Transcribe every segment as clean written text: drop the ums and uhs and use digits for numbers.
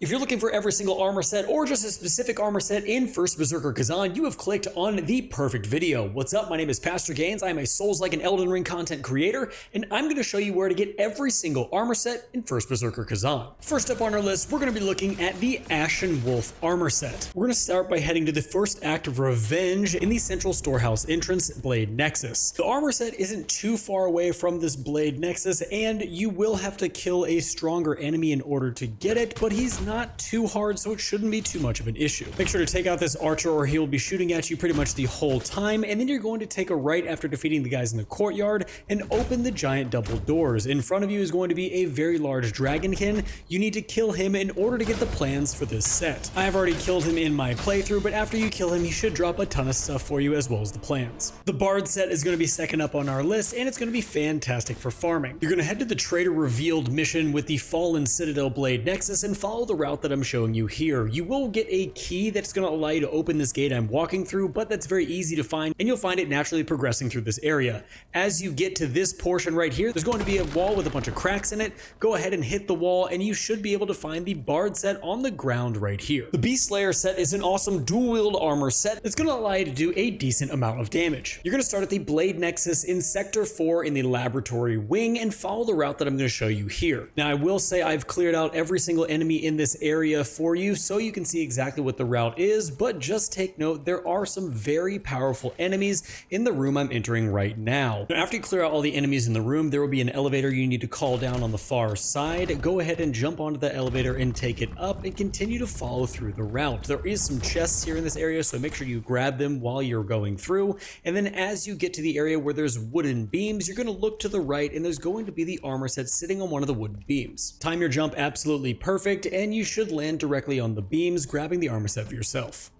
If you're looking for every single armor set or just a specific armor set in First Berserker Khazan, you have clicked on the perfect video. What's up? My name is Pastor Gaines. I'm a Souls Like an Elden Ring content creator, and I'm going to show you where to get every single armor set in First Berserker Khazan. First up on our list, we're going to be looking at the Ashen Wolf armor set. We're going to start by heading to the first act of Revenge in the central storehouse entrance, Blade Nexus. The armor set isn't too far away from this Blade Nexus, and you will have to kill a stronger enemy in order to get it, but he's not too hard, so it shouldn't be too much of an issue. Make sure to take out this archer or he will be shooting at you pretty much the whole time, and then you're going to take a right after defeating the guys in the courtyard and open the giant double doors. In front of you is going to be a very large dragonkin. You need to kill him in order to get the plans for this set. I have already killed him in my playthrough, but after you kill him, he should drop a ton of stuff for you as well as the plans. The Bard set is going to be second up on our list, and it's going to be fantastic for farming. You're going to head to the Trader Revealed mission with the Fallen Citadel Blade Nexus and follow the route that I'm showing you here. You will get a key that's going to allow you to open this gate I'm walking through, but that's very easy to find, and you'll find it naturally progressing through this area. As you get to this portion right here, there's going to be a wall with a bunch of cracks in it. Go ahead and hit the wall, and you should be able to find the Bard set on the ground right here. The Beast Slayer set is an awesome dual-wield armor set that's going to allow you to do a decent amount of damage. You're going to start at the Blade Nexus in Sector 4 in the Laboratory Wing and follow the route that I'm going to show you here. Now, I will say I've cleared out every single enemy in this area for you so you can see exactly what the route is, but just take note, there are some very powerful enemies in the room I'm entering right now. Now, after you clear out all the enemies in the room, there will be an elevator you need to call down on the far side. Go ahead and jump onto the elevator and take it up and continue to follow through the route. There is some chests here in this area, so make sure you grab them while you're going through, and then as you get to the area where there's wooden beams, you're going to look to the right and there's going to be the armor set sitting on one of the wooden beams. Time your jump absolutely perfect, and you should land directly on the beams, grabbing the armor set for yourself.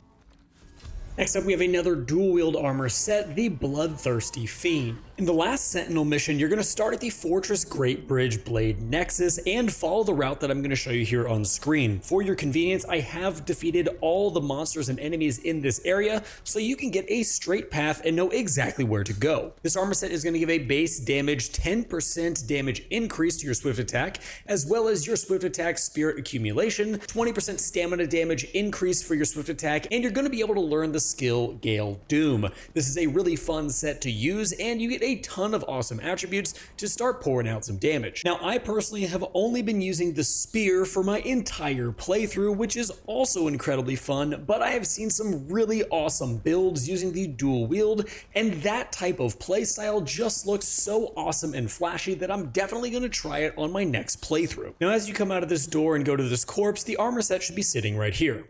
Next up, we have another dual-wield armor set, the Bloodthirsty Fiend. In the last Sentinel mission, you're going to start at the Fortress Great Bridge Blade Nexus and follow the route that I'm going to show you here on screen. For your convenience, I have defeated all the monsters and enemies in this area, so you can get a straight path and know exactly where to go. This armor set is going to give a base damage 10% damage increase to your swift attack, as well as your swift attack spirit accumulation, 20% stamina damage increase for your swift attack, and you're going to be able to learn the skill Gale Doom. This is a really fun set to use, and you get a ton of awesome attributes to start pouring out some damage. Now, I personally have only been using the spear for my entire playthrough, which is also incredibly fun, but I have seen some really awesome builds using the dual wield, and that type of playstyle just looks so awesome and flashy that I'm definitely going to try it on my next playthrough. Now, as you come out of this door and go to this corpse, the armor set should be sitting right here.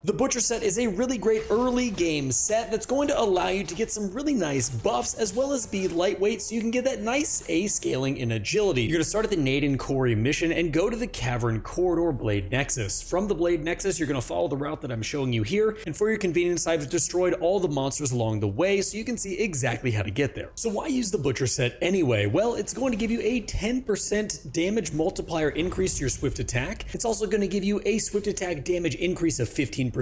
The Butcher set is a really great early game set that's going to allow you to get some really nice buffs as well as be lightweight so you can get that nice A scaling in agility. You're going to start at the Naden Quarry mission and go to the Cavern Corridor Blade Nexus. From the Blade Nexus, you're going to follow the route that I'm showing you here, and for your convenience, I've destroyed all the monsters along the way so you can see exactly how to get there. So why use the Butcher set anyway? Well, it's going to give you a 10% damage multiplier increase to your swift attack. It's also going to give you a swift attack damage increase of 15%,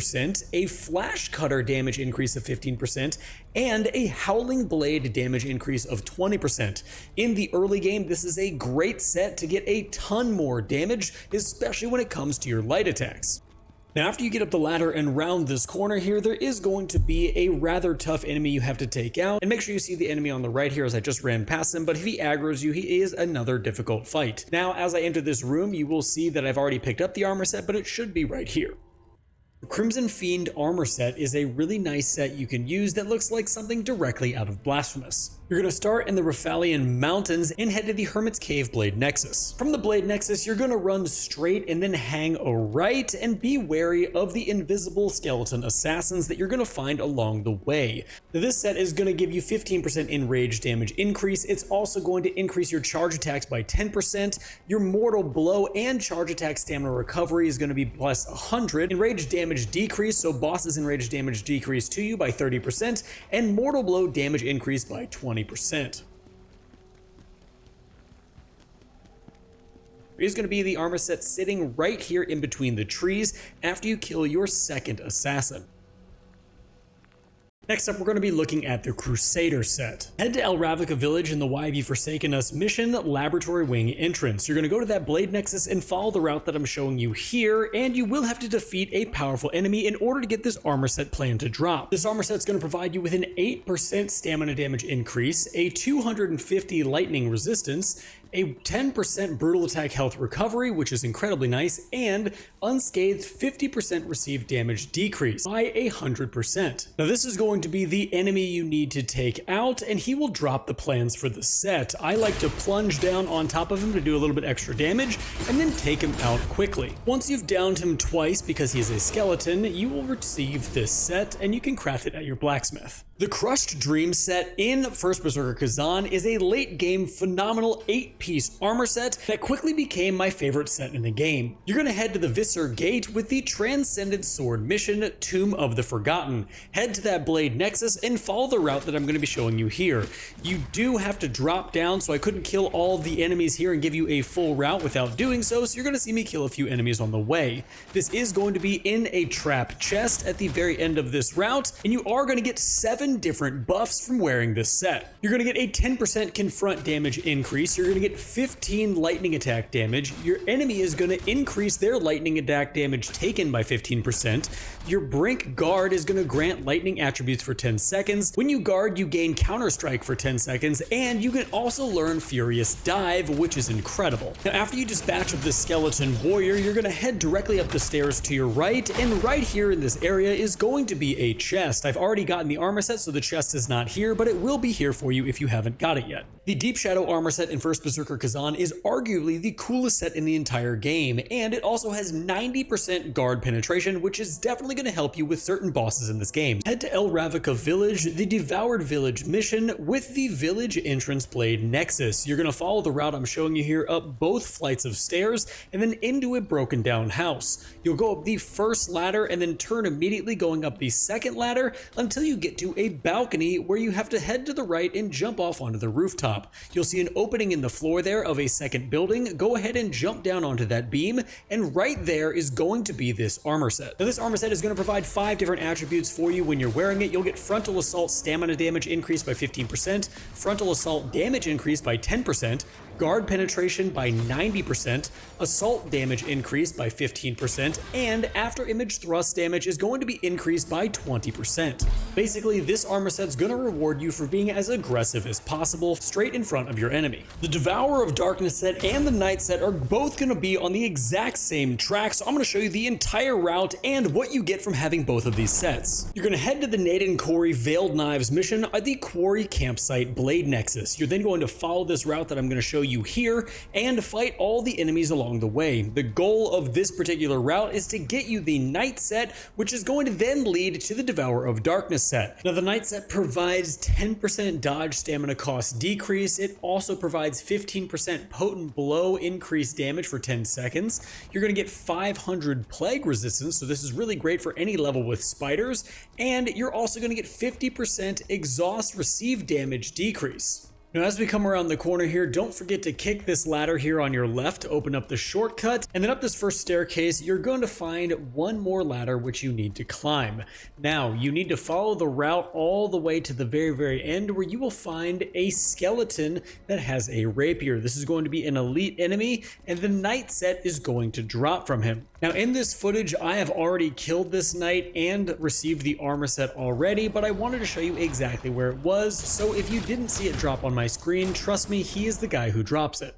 a flash cutter damage increase of 15%, and a howling blade damage increase of 20%. In the early game, this is a great set to get a ton more damage, especially when it comes to your light attacks. Now, after you get up the ladder and round this corner here, there is going to be a rather tough enemy you have to take out, and make sure you see the enemy on the right here as I just ran past him, but if he aggroes you, he is another difficult fight. Now, as I enter this room, you will see that I've already picked up the armor set, but it should be right here. The Crimson Fiend armor set is a really nice set you can use that looks like something directly out of Blasphemous. You're going to start in the Raphalian Mountains and head to the Hermit's Cave Blade Nexus. From the Blade Nexus, you're going to run straight and then hang a right and be wary of the invisible skeleton assassins that you're going to find along the way. Now, this set is going to give you 15% enrage damage increase. It's also going to increase your charge attacks by 10%. Your mortal blow and charge attack stamina recovery is going to be plus 100. Enrage damage decrease, so bosses enrage damage decrease to you by 30%, and mortal blow damage increase by 20%. Is going to be the armor set sitting right here in between the trees after you kill your second assassin. Next up, we're going to be looking at the Crusader Set. Head to El Ravnica Village in the Why Have You Forsaken Us mission Laboratory Wing entrance. You're going to go to that Blade Nexus and follow the route that I'm showing you here, and you will have to defeat a powerful enemy in order to get this armor set plan to drop. This armor set is going to provide you with an 8% stamina damage increase, a 250 lightning resistance, a 10% brutal attack health recovery, which is incredibly nice, and unscathed 50% received damage decrease by 100%. Now this is going to be the enemy you need to take out, and he will drop the plans for the set. I like to plunge down on top of him to do a little bit extra damage, and then take him out quickly. Once you've downed him twice because he is a skeleton, you will receive this set, and you can craft it at your blacksmith. The Crushed Dream set in First Berserker Khazan is a late game phenomenal 8-piece armor set that quickly became my favorite set in the game. You're going to head to the Visser Gate with the Transcended Sword mission, Tomb of the Forgotten. Head to that Blade Nexus and follow the route that I'm going to be showing you here. You do have to drop down, so I couldn't kill all of the enemies here and give you a full route without doing so you're going to see me kill a few enemies on the way. This is going to be in a trap chest at the very end of this route, and you are going to get 7 different buffs from wearing this set. You're going to get a 10% confront damage increase, you're going to get 15 lightning attack damage, your enemy is going to increase their lightning attack damage taken by 15%, your Brink Guard is going to grant lightning attributes for 10 seconds, when you guard you gain Counter Strike for 10 seconds, and you can also learn Furious Dive, which is incredible. Now after you dispatch of this skeleton warrior, you're going to head directly up the stairs to your right, and right here in this area is going to be a chest. I've already gotten the armor set, so the chest is not here, but it will be here for you if you haven't got it yet. The Deep Shadow armor set in First Berserker Khazan is arguably the coolest set in the entire game, and it also has 90% guard penetration, which is definitely going to help you with certain bosses in this game. Head to El Ravnica Village, the Devoured Village mission with the Village Entrance Blade Nexus. You're going to follow the route I'm showing you here up both flights of stairs and then into a broken down house. You'll go up the first ladder and then turn immediately going up the second ladder until you get to a balcony where you have to head to the right and jump off onto the rooftop. You'll see an opening in the floor there of a second building. Go ahead and jump down onto that beam, and right there is going to be this armor set. Now this armor set is going to provide 5 different attributes for you when you're wearing it. You'll get Frontal Assault stamina damage increased by 15%, Frontal Assault damage increased by 10%, Guard penetration by 90%, assault damage increased by 15%, and after image thrust damage is going to be increased by 20%. Basically, this armor set's going to reward you for being as aggressive as possible straight in front of your enemy. The Devourer of Darkness set and the Knight set are both going to be on the exact same track, so I'm going to show you the entire route and what you get from having both of these sets. You're going to head to the Naden Quarry Veiled Knives mission at the Quarry Campsite Blade Nexus. You're then going to follow this route that I'm going to show you here and fight all the enemies along the way. The goal of this particular route is to get you the Knight set, which is going to then lead to the Devourer of Darkness set. Now the Knight set provides 10% dodge stamina cost decrease. It also provides 15% potent blow increased damage for 10 seconds. You're going to get 500 plague resistance, so this is really great for any level with spiders, and you're also going to get 50% exhaust received damage decrease. Now as we come around the corner here, don't forget to kick this ladder here on your left to open up the shortcut, and then up this first staircase you're going to find one more ladder which you need to climb. Now you need to follow the route all the way to the very end where you will find a skeleton that has a rapier. This is going to be an elite enemy, and the Knight set is going to drop from him. Now in this footage I have already killed this Knight and received the armor set already, but I wanted to show you exactly where it was, so if you didn't see it drop on my screen, trust me, he is the guy who drops it.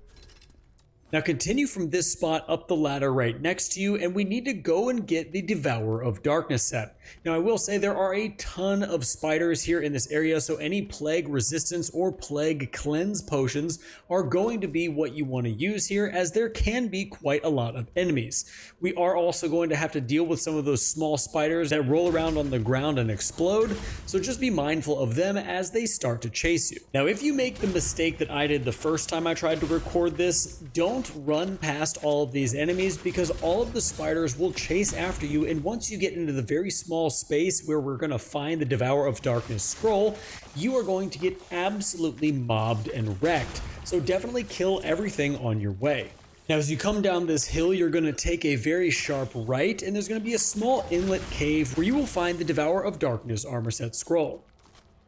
Now continue from this spot up the ladder right next to you, and we need to go and get the Devourer of Darkness set. Now I will say there are a ton of spiders here in this area, so any plague resistance or plague cleanse potions are going to be what you want to use here, as there can be quite a lot of enemies. We are also going to have to deal with some of those small spiders that roll around on the ground and explode, so just be mindful of them as they start to chase you. Now if you make the mistake that I did the first time I tried to record this, don't run past all of these enemies, because all of the spiders will chase after you, and once you get into the very small space where we're going to find the Devourer of Darkness scroll, you are going to get absolutely mobbed and wrecked. So definitely kill everything on your way. Now, as you come down this hill, you're going to take a very sharp right, and there's going to be a small inlet cave where you will find the Devourer of Darkness Armor Set scroll.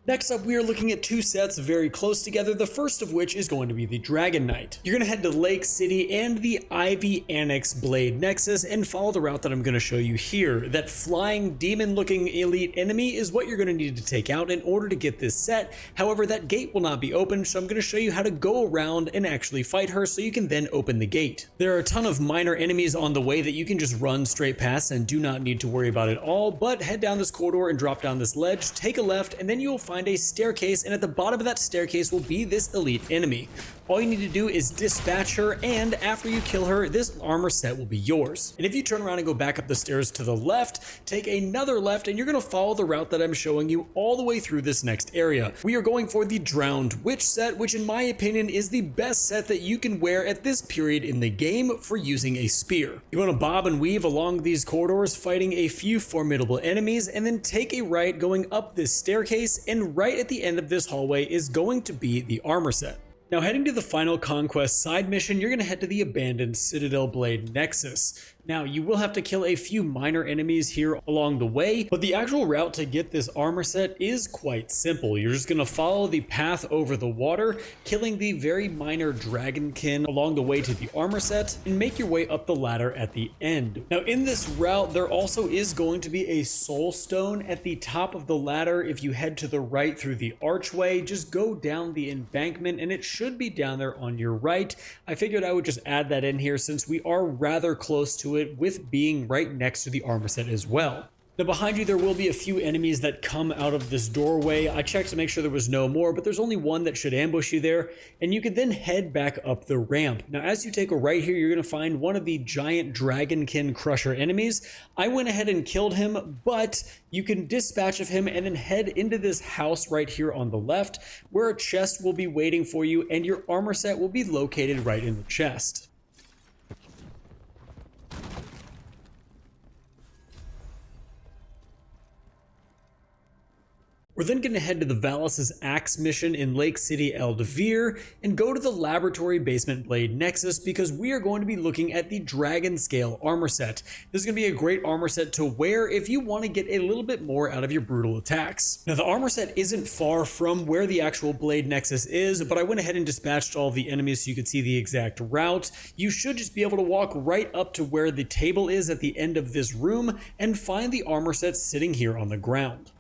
Next up, we are looking at two sets very close together, the first of which is going to be the Dragon Knight. You're going to head to Lake City and the Ivy Annex Blade Nexus and follow the route that I'm going to show you here. That flying demon-looking elite enemy is what you're going to need to take out in order to get this set. However, that gate will not be open, so I'm going to show you how to go around and actually fight her so you can then open the gate. There are a ton of minor enemies on the way that you can just run straight past and do not need to worry about at all, but head down this corridor and drop down this ledge, take a left, and then you will find a staircase, and at the bottom of that staircase will be this elite enemy. All you need to do is dispatch her, and after you kill her, this armor set will be yours. And if you turn around and go back up the stairs to the left, take another left, and you're going to follow the route that I'm showing you all the way through this next area. We are going for the Drowned Witch set, which in my opinion is the best set that you can wear at this period in the game for using a spear. You want to bob and weave along these corridors, fighting a few formidable enemies, and then take a right going up this staircase, and right at the end of this hallway is going to be the armor set. Now, heading to the final conquest side mission, you're going to head to the abandoned Citadel Blade Nexus. Now, you will have to kill a few minor enemies here along the way, but the actual route to get this armor set is quite simple. You're just going to follow the path over the water, killing the very minor dragonkin along the way to the armor set, and make your way up the ladder at the end. Now, in this route, there also is going to be a soul stone at the top of the ladder. If you head to the right through the archway, just go down the embankment, and it should be down there on your right. I figured I would just add that in here since we are rather close to it, with being right next to the armor set as well. Now, behind you there will be a few enemies that come out of this doorway. I checked to make sure there was no more, but there's only one that should ambush you there, and you can then head back up the ramp. Now, as you take a right here, you're going to find one of the giant dragonkin crusher enemies. I went ahead and killed him, but you can dispatch of him and then head into this house right here on the left, where a chest will be waiting for you, and your armor set will be located right in the chest. We're then going to head to the Valis' Axe mission in Lake City, Eldevere, and go to the Laboratory Basement Blade Nexus because we are going to be looking at the Dragon Scale Armor Set. This is going to be a great armor set to wear if you want to get a little bit more out of your brutal attacks. Now, the armor set isn't far from where the actual Blade Nexus is, but I went ahead and dispatched all of the enemies so you could see the exact route. You should just be able to walk right up to where the table is at the end of this room and find the armor set sitting here on the ground.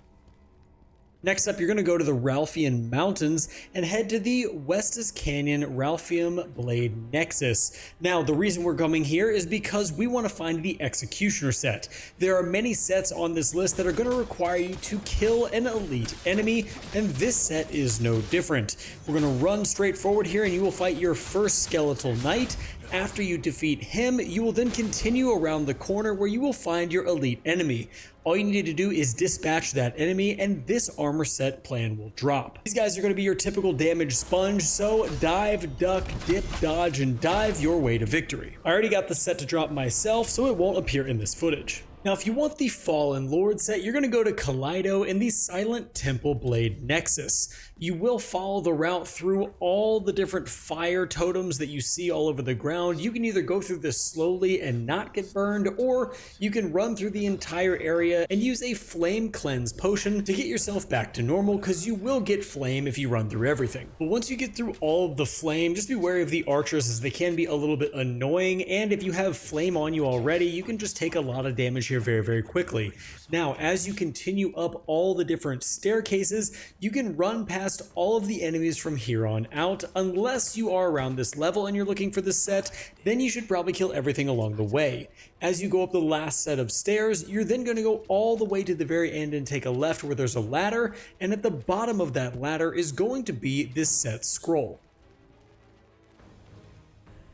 Next up, you're going to go to the Ralphian Mountains and head to the Westus Canyon Ralphium Blade Nexus. Now, the reason we're coming here is because we want to find the Executioner set. There are many sets on this list that are going to require you to kill an elite enemy, and this set is no different. We're going to run straight forward here, and you will fight your first Skeletal Knight. After you defeat him, you will then continue around the corner where you will find your elite enemy. All you need to do is dispatch that enemy, and this armor set plan will drop. These guys are going to be your typical damage sponge, so dive, duck, dip, dodge, and dive your way to victory. I already got the set to drop myself, so it won't appear in this footage. Now, if you want the Fallen Lord set, you're going to go to Kaleido in the Silent Temple Blade Nexus. You will follow the route through all the different fire totems that you see all over the ground. You can either go through this slowly and not get burned, or you can run through the entire area and use a Flame Cleanse potion to get yourself back to normal, because you will get flame if you run through everything. But once you get through all of the flame, just be wary of the archers as they can be a little bit annoying, and if you have flame on you already, you can just take a lot of damage here very, very quickly. Now, as you continue up all the different staircases, you can run past all of the enemies from here on out. Unless you are around this level and you're looking for this set, then you should probably kill everything along the way. As you go up the last set of stairs, you're then going to go all the way to the very end and take a left where there's a ladder, and at the bottom of that ladder is going to be this set scroll.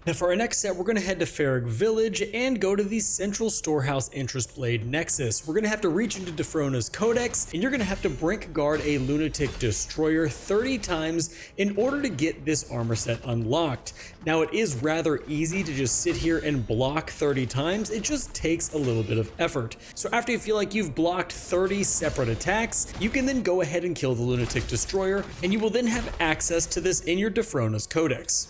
Now, for our next set, we're going to head to Farrig Village and go to the Central Storehouse Interest Blade Nexus. We're going to have to reach into Defrona's Codex, and you're going to have to brink guard a Lunatic Destroyer 30 times in order to get this armor set unlocked. Now, it is rather easy to just sit here and block 30 times. It just takes a little bit of effort. So after you feel like you've blocked 30 separate attacks, you can then go ahead and kill the Lunatic Destroyer, and you will then have access to this in your Defrona's Codex.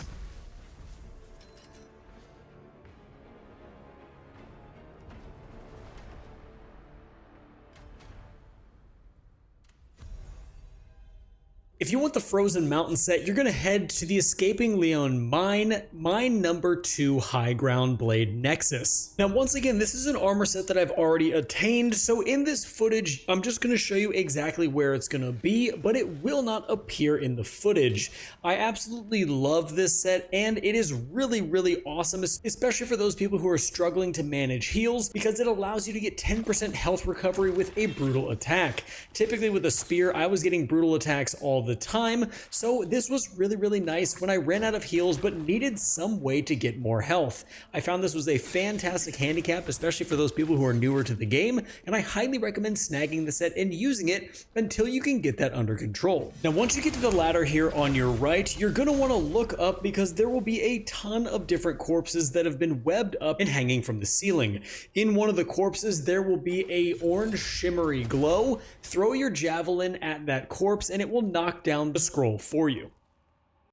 If you want the Frozen Mountain set, you're going to head to the Escaping Leon Mine number 2 High Ground Blade Nexus. Now, once again, this is an armor set that I've already attained, so in this footage, I'm just going to show you exactly where it's going to be, but it will not appear in the footage. I absolutely love this set, and it is really, really awesome, especially for those people who are struggling to manage heals, because it allows you to get 10% health recovery with a brutal attack. Typically with a spear, I was getting brutal attacks all the time, so this was really, really nice when I ran out of heals but needed some way to get more health. I found this was a fantastic handicap, especially for those people who are newer to the game, and I highly recommend snagging the set and using it until you can get that under control. Now, once you get to the ladder here on your right, you're going to want to look up because there will be a ton of different corpses that have been webbed up and hanging from the ceiling. In one of the corpses, there will be a orange shimmery glow. Throw your javelin at that corpse and it will knock down the scroll for you.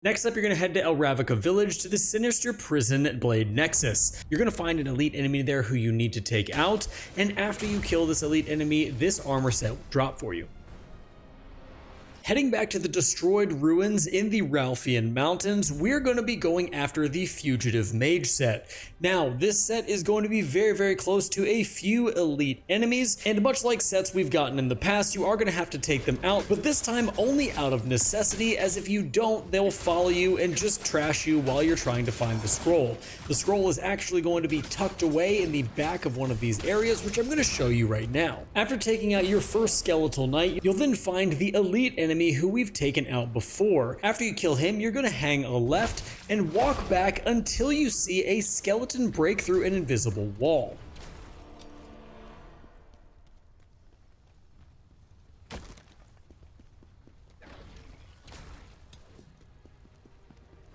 Next up, you're going to head to El Ravnica Village to the Sinister Prison Blade Nexus. You're going to find an elite enemy there who you need to take out, and after you kill this elite enemy, this armor set will drop for you. Heading back to the destroyed ruins in the Ralphian Mountains, we're going to be going after the Fugitive Mage Set. Now, this set is going to be very, very close to a few elite enemies, and much like sets we've gotten in the past, you are going to have to take them out, but this time only out of necessity, as if you don't, they'll follow you and just trash you while you're trying to find the scroll. The scroll is actually going to be tucked away in the back of one of these areas, which I'm going to show you right now. After taking out your first skeletal knight, you'll then find the elite enemy who we've taken out before. After you kill him, you're going to hang a left and walk back until you see a skeleton break through an invisible wall.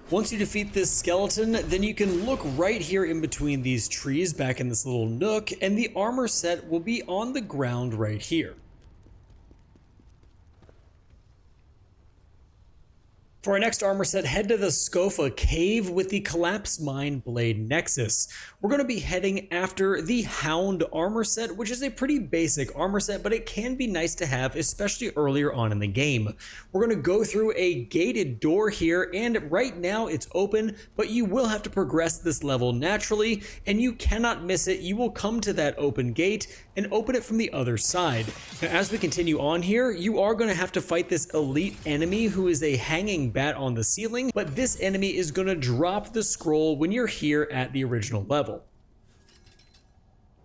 Once you defeat this skeleton, then you can look right here in between these trees back in this little nook, and the armor set will be on the ground right here. For our next armor set, head to the Scofa Cave with the Collapse Mine Blade Nexus. We're going to be heading after the Hound Armor Set, which is a pretty basic armor set, but it can be nice to have, especially earlier on in the game. We're going to go through a gated door here, and right now it's open, but you will have to progress this level naturally, and you cannot miss it. You will come to that open gate and open it from the other side. Now, as we continue on here, you are going to have to fight this elite enemy who is a hanging bat on the ceiling, but this enemy is going to drop the scroll when you're here at the original level.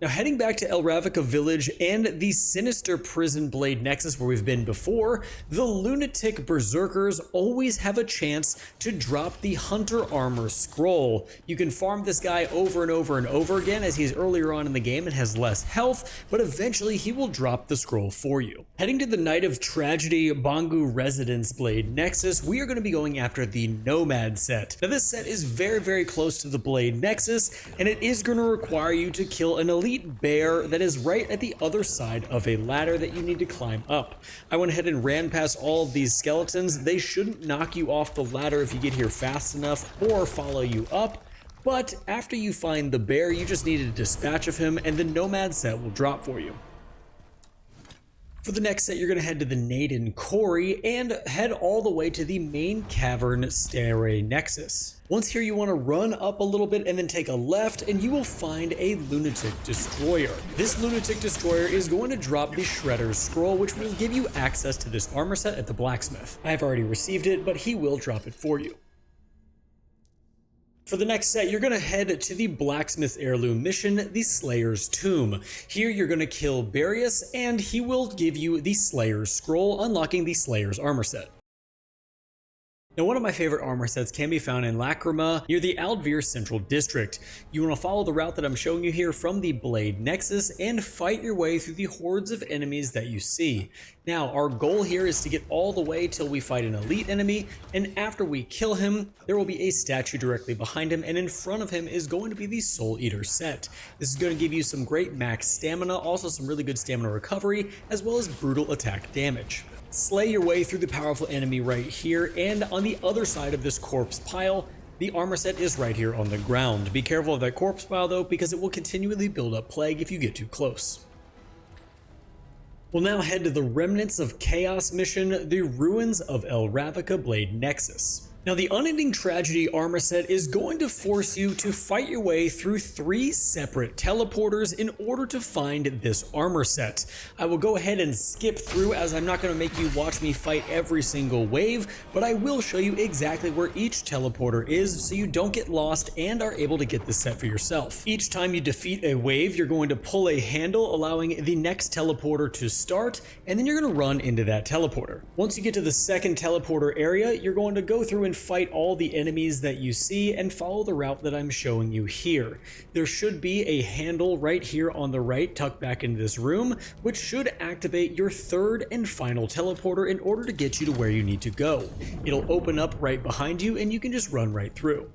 Now, heading back to El Ravnica Village and the Sinister Prison Blade Nexus where we've been before, the Lunatic Berserkers always have a chance to drop the Hunter Armor Scroll. You can farm this guy over and over and over again as he's earlier on in the game and has less health, but eventually he will drop the scroll for you. Heading to the Night of Tragedy Bangu Residence Blade Nexus, we are going to be going after the Nomad Set. Now, this set is very, very close to the Blade Nexus, and it is going to require you to kill an elite bear that is right at the other side of a ladder that you need to climb up. I went ahead and ran past all of these skeletons. They shouldn't knock you off the ladder if you get here fast enough or follow you up, but after you find the bear, you just need a dispatch of him and the Nomad Set will drop for you. For the next set, you're going to head to the Naden Quarry and head all the way to the main cavern stairway nexus. Once here, you want to run up a little bit and then take a left, and you will find a Lunatic Destroyer. This Lunatic Destroyer is going to drop the Shredder's Scroll, which will give you access to this armor set at the blacksmith. I have already received it, but he will drop it for you. For the next set, you're going to head to the Blacksmith Heirloom mission, the Slayer's Tomb. Here, you're going to kill Barius, and he will give you the Slayer's Scroll, unlocking the Slayer's Armor Set. Now, one of my favorite armor sets can be found in Lacrima near the Aldvir Central District. You want to follow the route that I'm showing you here from the Blade Nexus and fight your way through the hordes of enemies that you see. Now, our goal here is to get all the way till we fight an elite enemy, and after we kill him, there will be a statue directly behind him, and in front of him is going to be the Soul Eater set. This is going to give you some great max stamina, also some really good stamina recovery, as well as brutal attack damage. Slay your way through the powerful enemy right here, and on the other side of this corpse pile, the armor set is right here on the ground. Be careful of that corpse pile though, because it will continually build up plague if you get too close. We'll now head to the Remnants of Chaos mission, the Ruins of El Ravnica Blade Nexus. Now, the Unending Tragedy armor set is going to force you to fight your way through 3 separate teleporters in order to find this armor set. I will go ahead and skip through, as I'm not going to make you watch me fight every single wave, but I will show you exactly where each teleporter is so you don't get lost and are able to get this set for yourself. Each time you defeat a wave, you're going to pull a handle, allowing the next teleporter to start, and then you're going to run into that teleporter. Once you get to the second teleporter area, you're going to go through and fight all the enemies that you see and follow the route that I'm showing you here. There should be a handle right here on the right tucked back into this room, which should activate your third and final teleporter in order to get you to where you need to go. It'll open up right behind you and you can just run right through.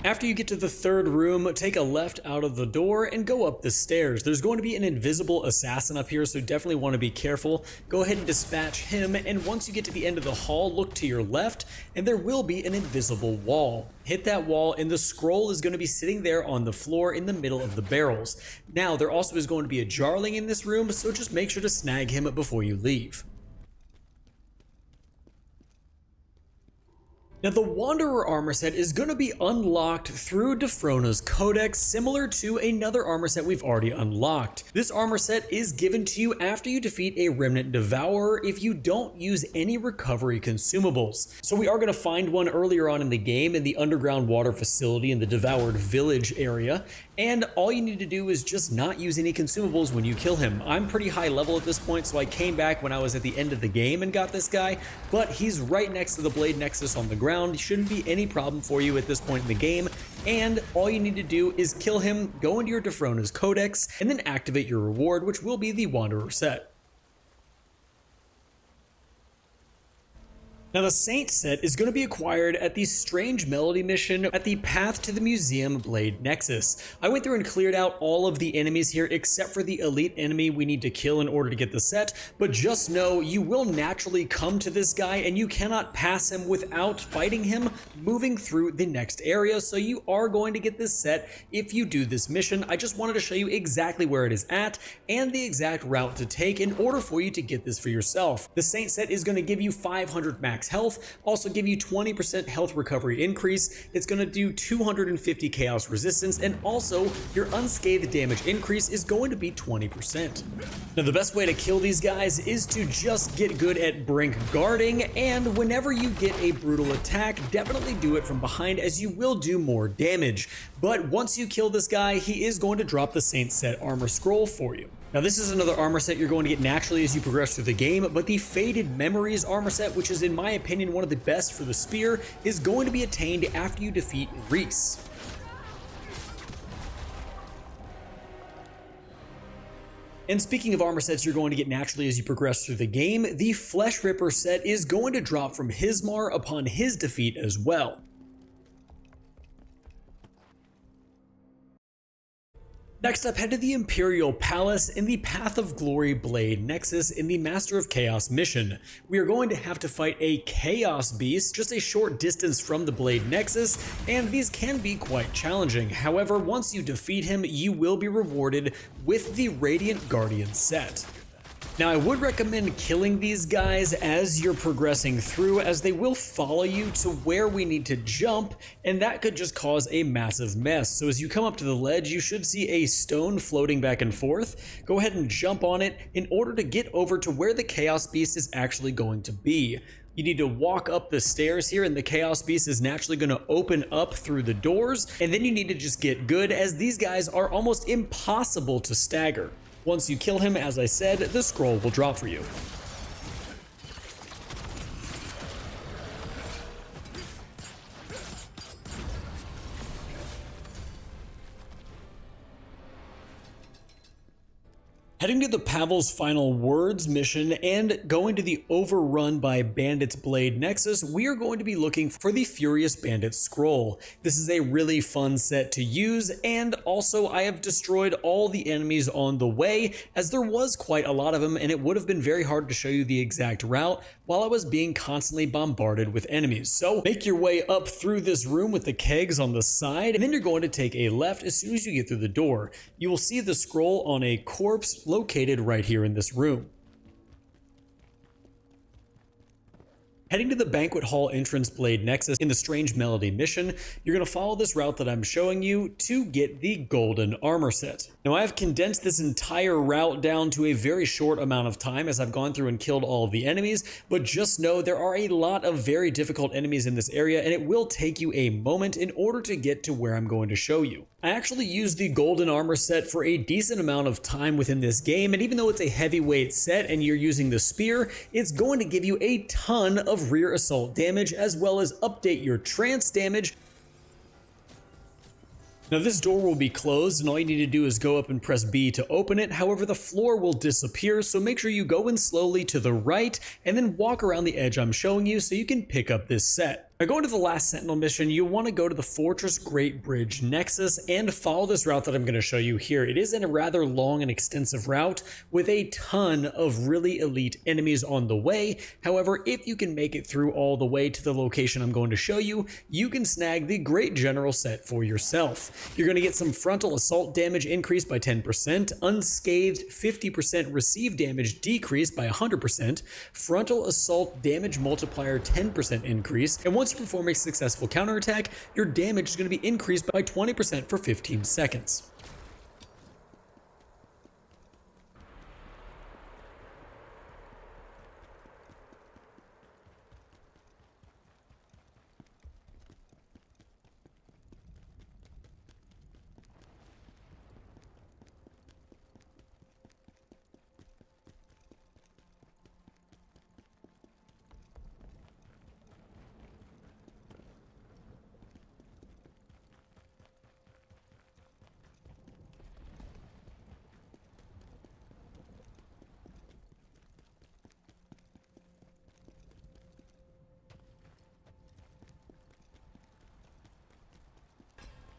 After you get to the third room, take a left out of the door and go up the stairs. There's going to be an invisible assassin up here, so definitely want to be careful. Go ahead and dispatch him, and once you get to the end of the hall, look to your left, and there will be an invisible wall. Hit that wall, and the scroll is going to be sitting there on the floor in the middle of the barrels. Now, there also is going to be a Jarling in this room, so just make sure to snag him before you leave. Now, the Wanderer armor set is going to be unlocked through Defrona's Codex, similar to another armor set we've already unlocked. This armor set is given to you after you defeat a Remnant Devourer if you don't use any recovery consumables. So we are going to find one earlier on in the game in the underground water facility in the Devoured Village area, and all you need to do is just not use any consumables when you kill him. I'm pretty high level at this point, so I came back when I was at the end of the game and got this guy, but he's right next to the Blade Nexus on the ground. Shouldn't be any problem for you at this point in the game, and all you need to do is kill him, go into your Defrona's Codex, and then activate your reward, which will be the Wanderer set. Now, the Saint set is going to be acquired at the Strange Melody mission at the Path to the Museum Blade Nexus. I went through and cleared out all of the enemies here except for the elite enemy we need to kill in order to get the set, but just know you will naturally come to this guy and you cannot pass him without fighting him moving through the next area, so you are going to get this set if you do this mission. I just wanted to show you exactly where it is at and the exact route to take in order for you to get this for yourself. The Saint set is going to give you 500 max health, also give you 20% health recovery increase. It's going to do 250 chaos resistance, and also your unscathed damage increase is going to be 20%. Now, the best way to kill these guys is to just get good at brink guarding, and whenever you get a brutal attack, definitely do it from behind, as you will do more damage. But once you kill this guy, he is going to drop the Saint set armor scroll for you. Now, this is another armor set you're going to get naturally as you progress through the game, but the Faded Memories armor set, which is in my opinion one of the best for the spear, is going to be attained after you defeat Reese. And speaking of armor sets you're going to get naturally as you progress through the game, the Fleshripper set is going to drop from Hismar upon his defeat as well. Next up, head to the Imperial Palace in the Path of Glory Blade Nexus in the Master of Chaos mission. We are going to have to fight a Chaos Beast just a short distance from the Blade Nexus, and these can be quite challenging. However, once you defeat him, you will be rewarded with the Radiant Guardian set. Now, I would recommend killing these guys as you're progressing through, as they will follow you to where we need to jump, and that could just cause a massive mess. So as you come up to the ledge, you should see a stone floating back and forth. Go ahead and jump on it in order to get over to where the Chaos Beast is actually going to be. You need to walk up the stairs here, and the Chaos Beast is naturally going to open up through the doors, and then you need to just get good, as these guys are almost impossible to stagger. Once you kill him, as I said, the scroll will drop for you. Heading to the Pavel's Final Words mission and going to the Overrun by Bandit's Blade Nexus, we are going to be looking for the Furious Bandit Scroll. This is a really fun set to use, and also I have destroyed all the enemies on the way, as there was quite a lot of them, and it would have been very hard to show you the exact route while I was being constantly bombarded with enemies. So make your way up through this room with the kegs on the side, and then you're going to take a left as soon as you get through the door. You will see the scroll on a corpse located right here in this room. Heading to the Banquet Hall entrance Blade Nexus in the Strange Melody mission, you're going to follow this route that I'm showing you to get the Golden Armor Set. Now I have condensed this entire route down to a very short amount of time as I've gone through and killed all of the enemies, but just know there are a lot of very difficult enemies in this area and it will take you a moment in order to get to where I'm going to show you. I actually used the Golden Armor Set for a decent amount of time within this game, and even though it's a heavyweight set and you're using the spear, it's going to give you a ton of rear assault damage as well as update your trance damage. Now this door will be closed and all you need to do is go up and press B to open it. However, the floor will disappear, so make sure you go in slowly to the right and then walk around the edge I'm showing you so you can pick up this set. Now going to the last Sentinel mission, you'll want to go to the Fortress Great Bridge Nexus and follow this route that I'm going to show you here. It is in a rather long and extensive route with a ton of really elite enemies on the way. However, if you can make it through all the way to the location I'm going to show you, you can snag the Great General Set for yourself. You're going to get some frontal assault damage increased by 10%, unscathed 50% received damage decreased by 100%, frontal assault damage multiplier 10% increase, and once you perform a successful counterattack, your damage is going to be increased by 20% for 15 seconds.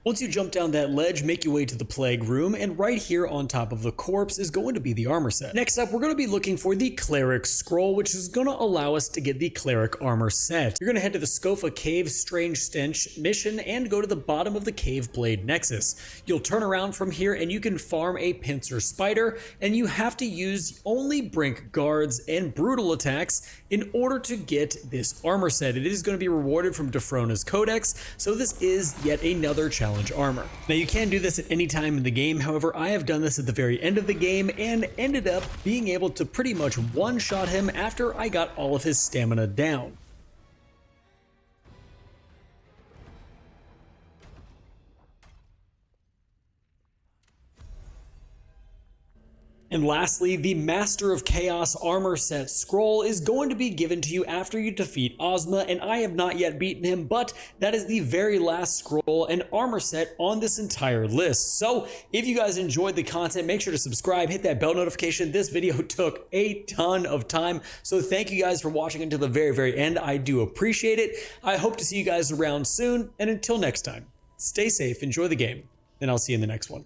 Once you jump down that ledge, make your way to the Plague Room, and right here on top of the corpse is going to be the armor set. Next up, we're going to be looking for the Cleric Scroll, which is going to allow us to get the Cleric Armor Set. You're going to head to the Scofa Cave Strange Stench mission and go to the bottom of the Cave Blade Nexus. You'll turn around from here and you can farm a Pincer Spider, and you have to use only Brink Guards and Brutal attacks in order to get this armor set. It is going to be rewarded from Defrona's Codex, so this is yet another challenge armor. Now you can do this at any time in the game, however I have done this at the very end of the game and ended up being able to pretty much one-shot him after I got all of his stamina down. And lastly, the Master of Chaos Armor Set scroll is going to be given to you after you defeat Ozma, and I have not yet beaten him, but that is the very last scroll and armor set on this entire list. So if you guys enjoyed the content, make sure to subscribe, hit that bell notification. This video took a ton of time, so thank you guys for watching until the very end. I do appreciate it. I hope to see you guys around soon, and until next time, stay safe, enjoy the game, and I'll see you in the next one.